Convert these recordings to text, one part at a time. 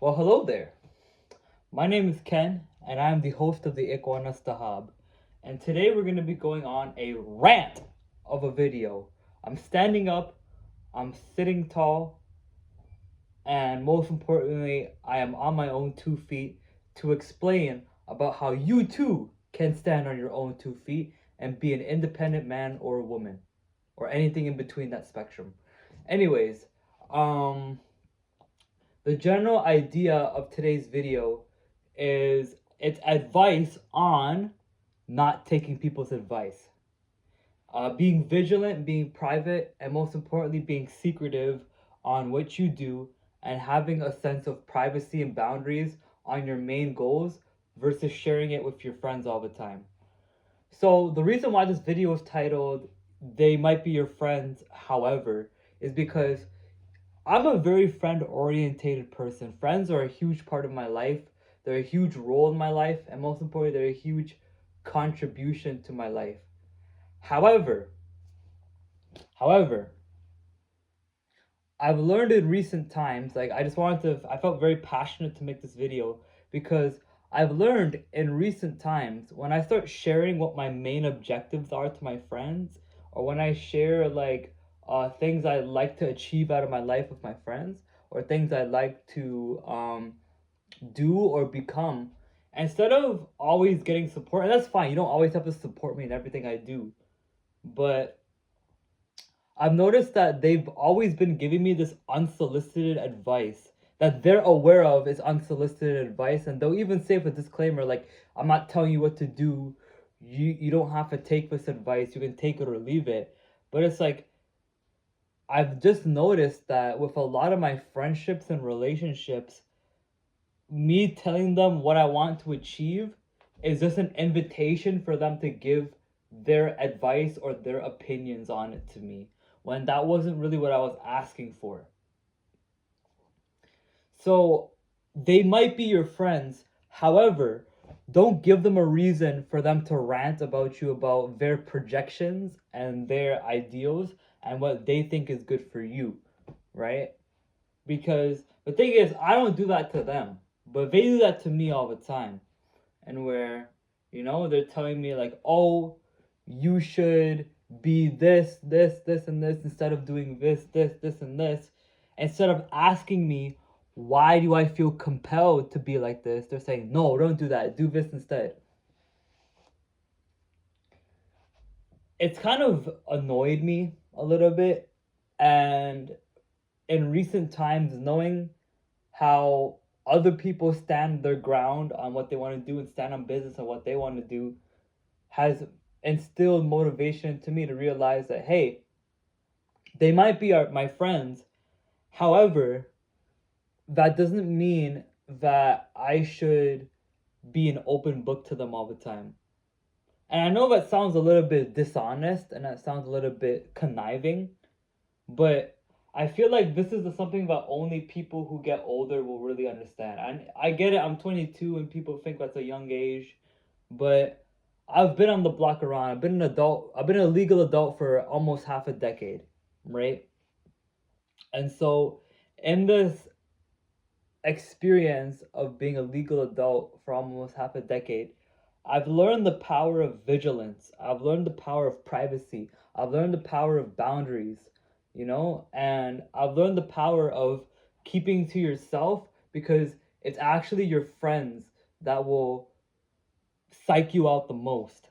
Well, hello there. My name is Ken, and I'm the host of the Iguana Stahab. And today we're going to be going on a rant of a video. I'm standing up, I'm sitting tall, and most importantly, I am on my own 2 feet to explain about how you too can stand on your own 2 feet and be an independent man or woman, or anything in between that spectrum. Anyways, um, the general idea of today's video is it's advice on not taking people's advice. Being vigilant, being private, and most importantly, being secretive on what you do and having a sense of privacy and boundaries on your main goals versus sharing it with your friends all the time. So, the reason why this video is titled They Might Be Your Friends, however, is because I'm a very friend orientated person. Friends are a huge part of my life. They're a huge role in my life, and most importantly, they're a huge contribution to my life. However, however, I've learned in recent times, I felt very passionate to make this video because I've learned in recent times when I start sharing what my main objectives are to my friends, or when I share things I like to achieve out of my life with my friends, or things I like to do or become, instead of always getting support, and that's fine, you don't always have to support me in everything I do, but I've noticed that they've always been giving me this unsolicited advice that they're aware of is unsolicited advice, and they'll even say with a disclaimer like, "I'm not telling you what to do. You don't have to take this advice. You can take it or leave it." But it's like I've just noticed that with a lot of my friendships and relationships, me telling them what I want to achieve is just an invitation for them to give their advice or their opinions on it to me when that wasn't really what I was asking for. So they might be your friends. However, don't give them a reason for them to rant about you about their projections and their ideals and what they think is good for you, right? Because the thing is, I don't do that to them, but they do that to me all the time. And where, they're telling me, like, oh, you should be this, and this instead of doing this, and this. Instead of asking me, why do I feel compelled to be like this? They're saying, no, don't do that. Do this instead. It's kind of annoyed me a little bit. And in recent times, knowing how other people stand their ground on what they want to do and stand on business on what they want to do has instilled motivation to me to realize that, hey, they might be my friends. However, that doesn't mean that I should be an open book to them all the time. And I know that sounds a little bit dishonest and that sounds a little bit conniving, but I feel like this is something that only people who get older will really understand. And I get it, I'm 22 and people think that's a young age, but I've been on the block around. I've been a legal adult for almost half a decade, right? And so in this experience of being a legal adult for almost half a decade, I've learned the power of vigilance. I've learned the power of privacy. I've learned the power of boundaries, and I've learned the power of keeping to yourself because it's actually your friends that will psych you out the most.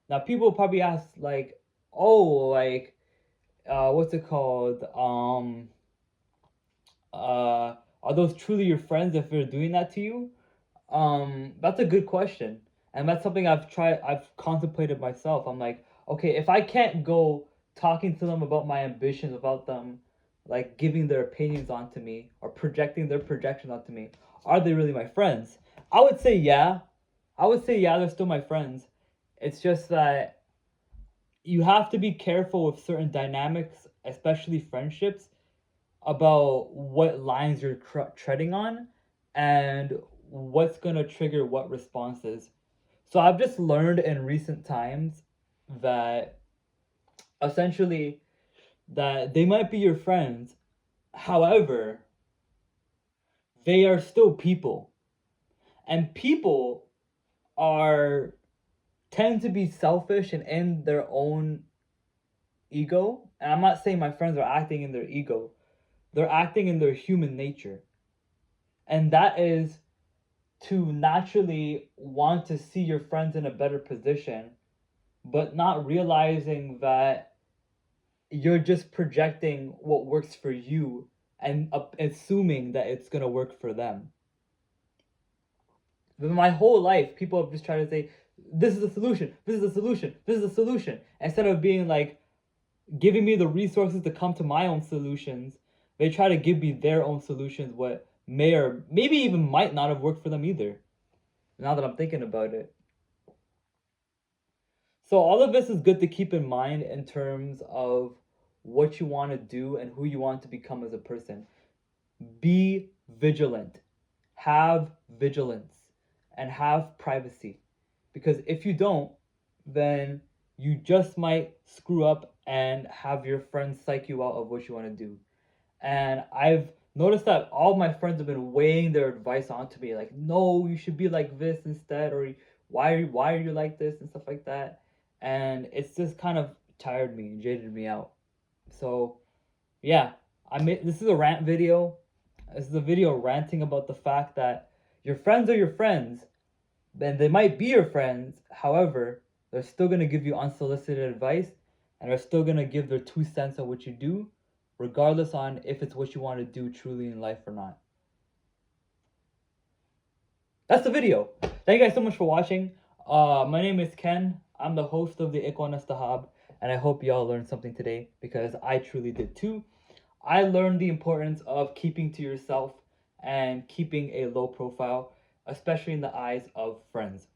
Now, people probably ask, like, oh, like, what's it called? Are those truly your friends if they're doing that to you? That's a good question, and that's something I've contemplated myself. I'm like, okay, if I can't go talking to them about my ambitions, about them, like giving their opinions onto me or projecting their projections onto me, are they really my friends? I would say yeah. I would say yeah, they're still my friends. It's just that you have to be careful with certain dynamics, especially friendships, about what lines you're treading on and what's going to trigger what responses. So I've just learned in recent times that essentially that they might be your friends. However, they are still people. And people are tend to be selfish and in their own ego. And I'm not saying my friends are acting in their ego. They're acting in their human nature. And that is to naturally want to see your friends in a better position, but not realizing that you're just projecting what works for you and assuming that it's going to work for them. But my whole life, people have just tried to say, this is the solution, this is the solution, this is the solution, instead of being like, giving me the resources to come to my own solutions. They try to give me their own solutions, what may or maybe even might not have worked for them either. Now that I'm thinking about it. So all of this is good to keep in mind in terms of what you want to do and who you want to become as a person. Be vigilant. Have vigilance and have privacy. Because if you don't, then you just might screw up and have your friends psych you out of what you want to do. And I've noticed that all my friends have been weighing their advice onto me, like, no, you should be like this instead, or why are you like this and stuff like that. And it's just kind of tired me and jaded me out. So yeah, this is a rant video. This is a video ranting about the fact that your friends are your friends, then they might be your friends. However, they're still gonna give you unsolicited advice, and they're still gonna give their 2 cents on what you do, regardless on if it's what you want to do truly in life or not. That's the video. Thank you guys so much for watching. My name is Ken. I'm the host of the Ikwanas Tahab, and I hope y'all learned something today because I truly did too. I learned the importance of keeping to yourself and keeping a low profile, especially in the eyes of friends.